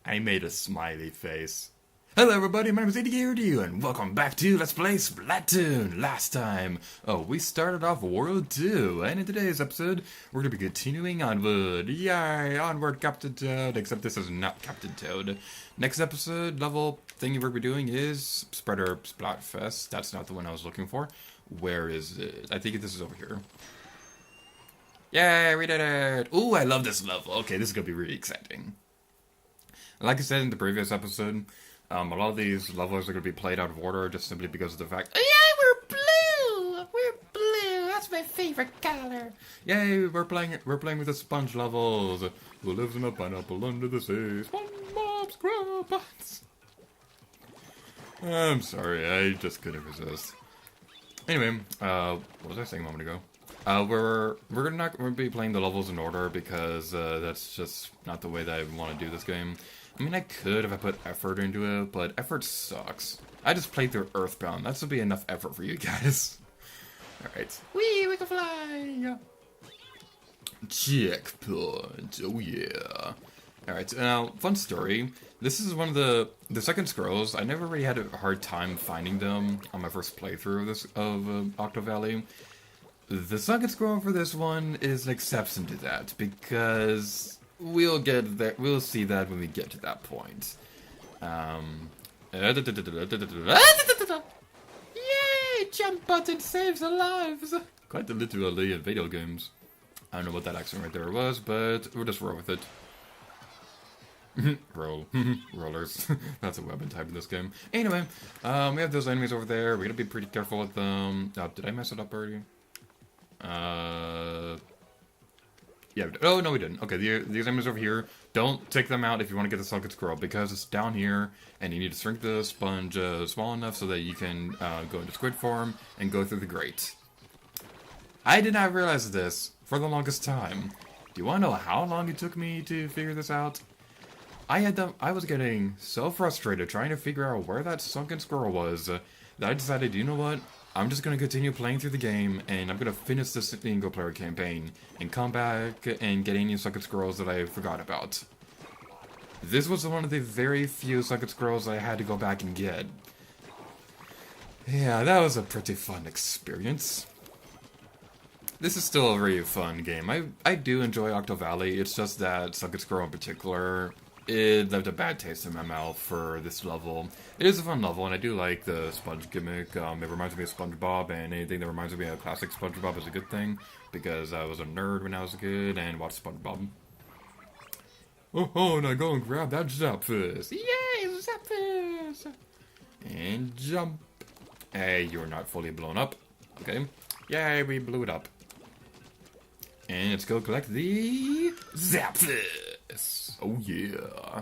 I made a smiley face. Hello everybody, my name is ADKRD, and welcome back to Let's Play Splatoon! Last time, we started off World 2, and in today's episode, we're going to be continuing onward. Yay, onward Captain Toad, except this is not Captain Toad. Next episode, level thing we're going to be doing is Spreader Splatfest. That's not the one I was looking for. Where is it? I think this is over here. Yay, we did it! Ooh, I love this level. Okay, this is going to be really exciting. Like I said in the previous episode, a lot of these levels are going to be played out of order just simply because of the fact, yeah, we're blue! We're blue! That's my favorite color! yay, we're playing with the sponge levels. Who lives in a pineapple under the sea? SpongeBob SquarePants. I'm sorry, I just couldn't resist. Anyway, what was I saying a moment ago? We're not going to be playing the levels in order because that's just not the way that I want to do this game. I mean, I could if I put effort into it, but effort sucks. I just played through Earthbound. That should be enough effort for you guys. Alright. Wee, we can fly! Checkpoint. Oh yeah. Alright, now, fun story. This is one of the second scrolls. I never really had a hard time finding them on my first playthrough of Octo Valley. The second scroll for this one is an exception to that, because we'll get there. We'll see that when we get to that point. Yay! Jump button saves lives! Quite literally in video games. I don't know what that accent right there was, but we'll just roll with it. Roll. Rollers. That's a weapon type in this game. Anyway, we have those enemies over there. We're gonna be pretty careful with them. Oh, did I mess it up already? Yeah, oh, no we didn't. Okay, these enemies over here, don't take them out if you want to get the Sunken Scroll, because it's down here, and you need to shrink the sponge small enough so that you can go into squid form and go through the grate. I did not realize this for the longest time. Do you want to know how long it took me to figure this out? I was getting so frustrated trying to figure out where that Sunken Scroll was, that I decided, you know what? I'm just going to continue playing through the game, and I'm going to finish this single-player campaign, and come back and get any Sunken Scrolls that I forgot about. This was one of the very few Sunken Scrolls I had to go back and get. Yeah, that was a pretty fun experience. This is still a very fun game. I do enjoy Octo Valley, it's just that Sunken Scroll in particular, it left a bad taste in my mouth for this level. It is a fun level, and I do like the sponge gimmick. It reminds me of SpongeBob, and anything that reminds me of classic SpongeBob is a good thing, because I was a nerd when I was a kid and watched SpongeBob. Oh, now go and grab that Zapfish! Yay, Zapfish! And jump. Hey, you're not fully blown up. Okay. Yay, we blew it up. And let's go collect the Zapfish! Oh yeah.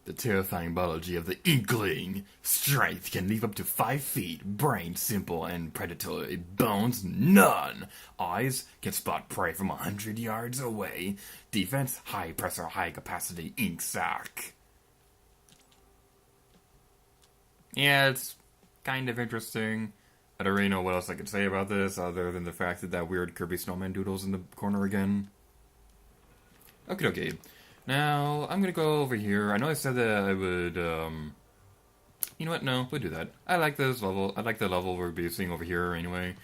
The terrifying biology of the Inkling. Strength can leap up to 5 feet. Brain simple and predatory. Bones none. Eyes can spot prey from 100 yards away. Defense high pressure, high capacity ink sac. Yeah, it's kind of interesting. I don't really know what else I could say about this other than the fact that that weird Kirby Snowman doodle's in the corner again. Okay. Now, I'm gonna go over here. I know I said that I would, you know what? No, we'll do that. I like this level. I like the level we'll be seeing over here anyway.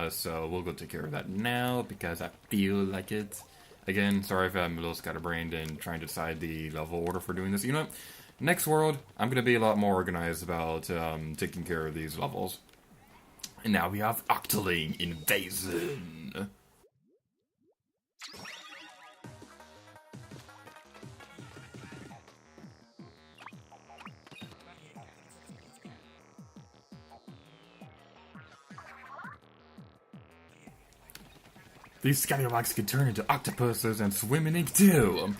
So we'll go take care of that now because I feel like it. Again, sorry if I'm a little scatterbrained and trying to decide the level order for doing this. You know what? Next world, I'm going to be a lot more organized about taking care of these levels. And now we have Octoling Invasion. These scallywags can turn into octopuses and swim in ink too.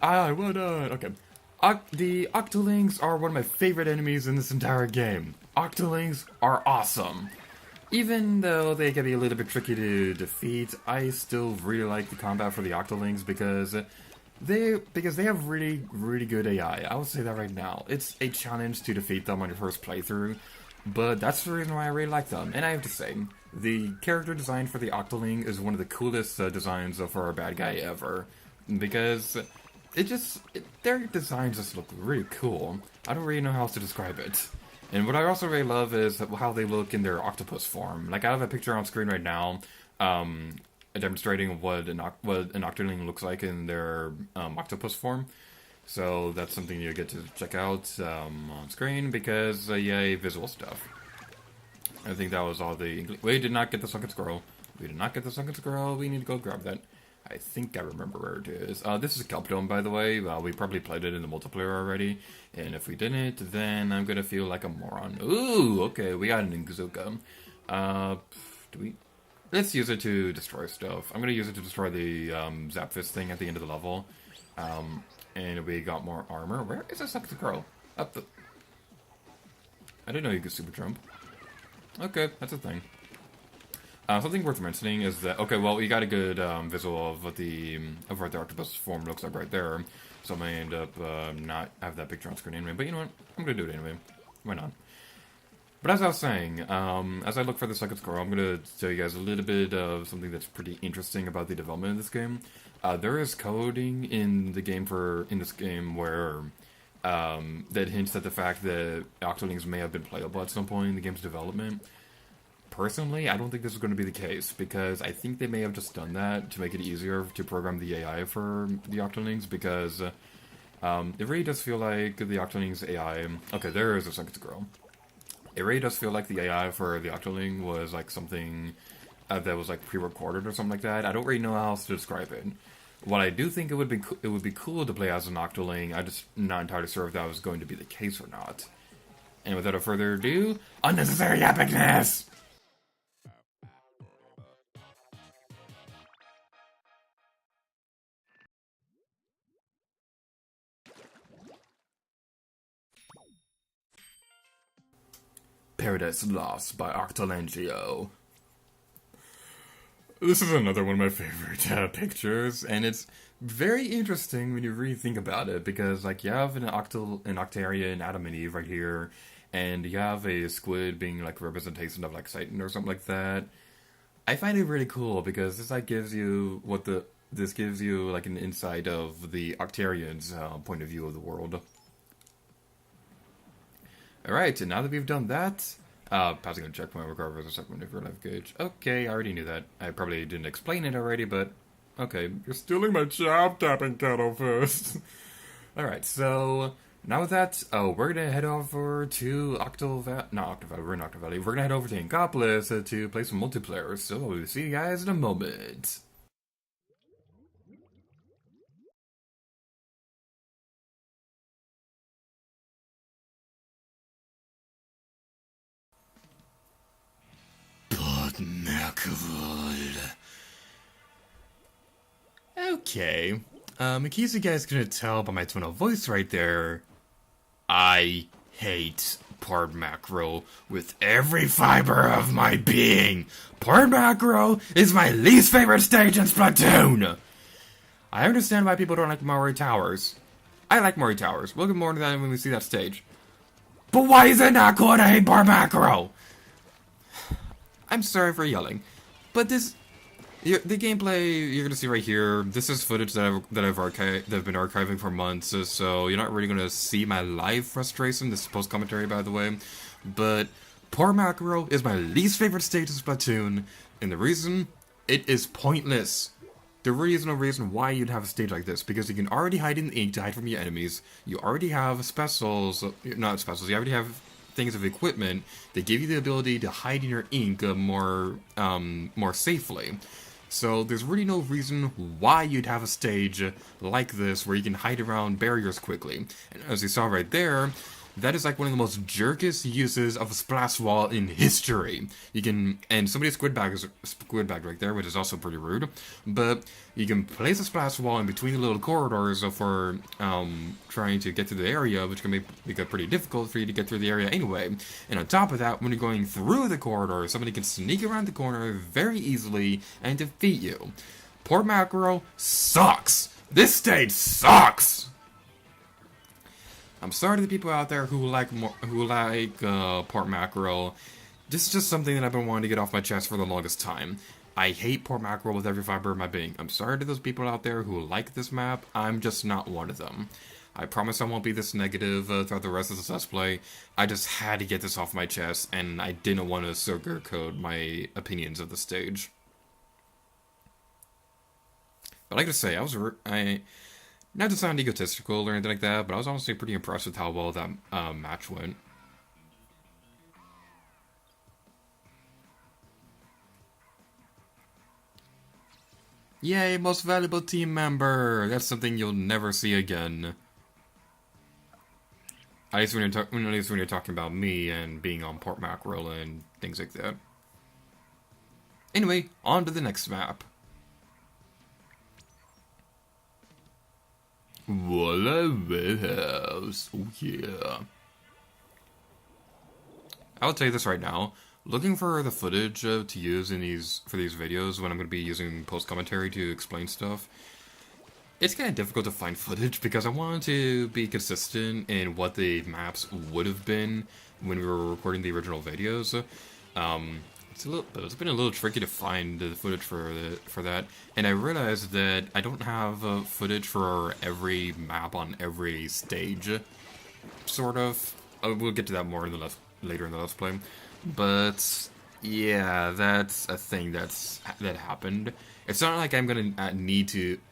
Okay. The Octolings are one of my favorite enemies in this entire game. Octolings are awesome. Even though they can be a little bit tricky to defeat, I still really like the combat for the Octolings because they have really good AI. I will say that right now. It's a challenge to defeat them on your first playthrough. But that's the reason why I really like them. And I have to say, the character design for the Octoling is one of the coolest designs for a bad guy ever. Because their designs just look really cool. I don't really know how else to describe it. And what I also really love is how they look in their octopus form. Like, I have a picture on screen right now, demonstrating what an Octoling looks like in their octopus form. So that's something you get to check out on screen because, yay, visual stuff. I think that was all the... We did not get the sunken squirrel. We did not get the sunken squirrel. We need to go grab that. I think I remember where it is. This is Kelp, by the way. We probably played it in the multiplayer already. And if we didn't, then I'm gonna feel like a moron. Ooh, okay, we got an Ingazuka. Let's use it to destroy stuff. I'm gonna use it to destroy the Zap Fist thing at the end of the level. And we got more armor. Where is this up to grow? Up the... I didn't know you could super jump. Okay, that's a thing. Something worth mentioning is that... Okay, well, we got a good visual of what the octopus form looks like right there. So I may end up not have that picture on screen anyway. But you know what? I'm going to do it anyway. Why not? But as I was saying, as I look for the second score, I'm going to tell you guys a little bit of something that's pretty interesting about the development of this game. There is coding in the game in this game where that hints at the fact that Octolings may have been playable at some point in the game's development. Personally, I don't think this is going to be the case because I think they may have just done that to make it easier to program the AI for the Octolings because it really does feel like the Octolings AI... Okay, there is a second girl. It really does feel like the AI for the Octoling was like something that was like pre-recorded or something like that. I don't really know how else to describe it. What I do think it would be cool to play as an Octoling. I'm just not entirely sure if that was going to be the case or not. And without further ado, unnecessary epicness! Paradise Lost by Octolengio. This is another one of my favorite pictures, and it's very interesting when you really think about it, because like you have an Octarian Adam and Eve right here, and you have a squid being like a representation of like Satan or something like that. I find it really cool because this like gives you like an insight of the Octarians' point of view of the world. Alright, and now that we've done that, passing on checkpoint recovers a second maneuver life gauge. Okay, I already knew that. I probably didn't explain it already, but okay. You're stealing my job, tapping kettle first. Alright, so now with that, we're gonna head over to Octo Valley. Not Octo Valley, we're in Octo Valley. We're gonna head over to Inkopolis to play some multiplayer, so we'll see you guys in a moment. Okay. In case you guys couldn't tell by my tone of voice right there, I hate Pard Macro with every fiber of my being. Pard Macro is my least favorite stage in Splatoon. I understand why people don't like Mori Towers. I like Mori Towers. We'll get more into that when we see that stage. But why is it not cool to hate Pard Macro? I'm sorry for yelling, but the gameplay you're gonna see right here. This is footage that I've been archiving for months, so you're not really gonna see my live frustration. This is post commentary, by the way. But Pard Macro is my least favorite stage in Splatoon, and the reason, it is pointless. There really is no reason why you'd have a stage like this, because you can already hide in the ink to hide from your enemies. You already have specials, not specials. You already have things of equipment that give you the ability to hide in your ink more safely. So there's really no reason why you'd have a stage like this where you can hide around barriers quickly. And as you saw right there, that is like one of the most jerkest uses of a splash wall in history. You can, and somebody's squid bagged right there, which is also pretty rude. But you can place a splash wall in between the little corridors for trying to get through the area, which can make it pretty difficult for you to get through the area anyway. And on top of that, when you're going through the corridor, somebody can sneak around the corner very easily and defeat you. Pard Macro sucks. This stage sucks. I'm sorry to the people out there who like pork mackerel. This is just something that I've been wanting to get off my chest for the longest time. I hate pork mackerel with every fiber of my being. I'm sorry to those people out there who like this map. I'm just not one of them. I promise I won't be this negative throughout the rest of this Let's Play. I just had to get this off my chest, and I didn't want to sugarcoat my opinions of the stage. But like I say, I not to sound egotistical or anything like that, but I was honestly pretty impressed with how well that match went. Yay, most valuable team member! That's something you'll never see again. At least when you're talking about me and being on pork mackerel and things like that. Anyway, on to the next map. Voila Warehouse. Oh yeah. I'll tell you this right now. Looking for the footage to use in these videos when I'm going to be using post commentary to explain stuff. It's kind of difficult to find footage because I wanted to be consistent in what the maps would have been when we were recording the original videos. It's been a little tricky to find the footage for that, and I realized that I don't have footage for every map on every stage. Sort of. We'll get to that more later in the Let's Play, but yeah, that's a thing that happened. It's not like I'm gonna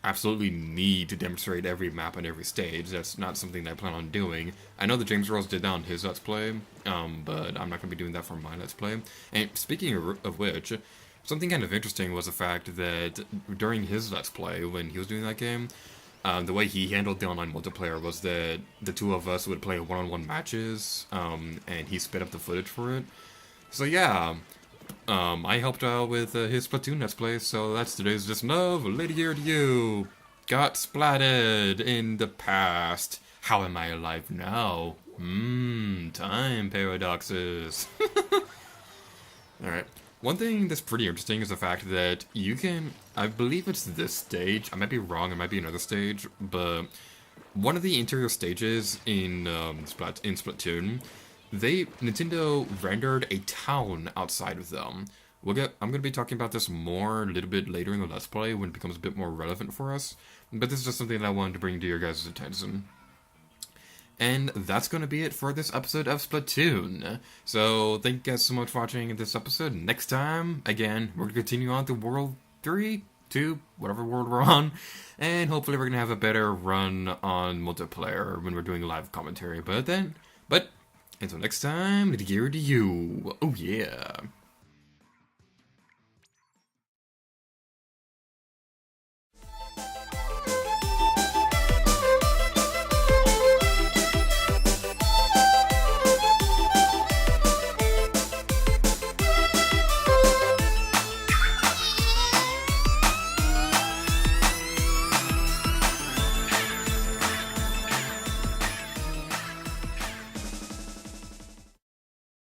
absolutely need to demonstrate every map on every stage. That's not something that I plan on doing. I know that James Rose did that on his Let's Play, but I'm not gonna be doing that for my Let's Play. And speaking of which, something kind of interesting was the fact that during his Let's Play, when he was doing that game, the way he handled the online multiplayer was that the two of us would play one-on-one matches, and he sped up the footage for it. So yeah. I helped out with his Splatoon Let's Play, so that's today's Just Love, Lady Gear to you. Got splatted in the past. How am I alive now? Time paradoxes. Alright. One thing that's pretty interesting is the fact that you can, I believe it's this stage, I might be wrong, it might be another stage, but one of the interior stages in Splatoon, Nintendo rendered a town outside of them. I'm going to be talking about this more a little bit later in the Let's Play when it becomes a bit more relevant for us, but this is just something that I wanted to bring to your guys' attention. And that's going to be it for this episode of Splatoon. So, thank you guys so much for watching this episode. Next time, again, we're going to continue on to World 3, 2, whatever world we're on, and hopefully we're going to have a better run on multiplayer when we're doing live commentary. But until next time, Lady Gear to you. Oh yeah.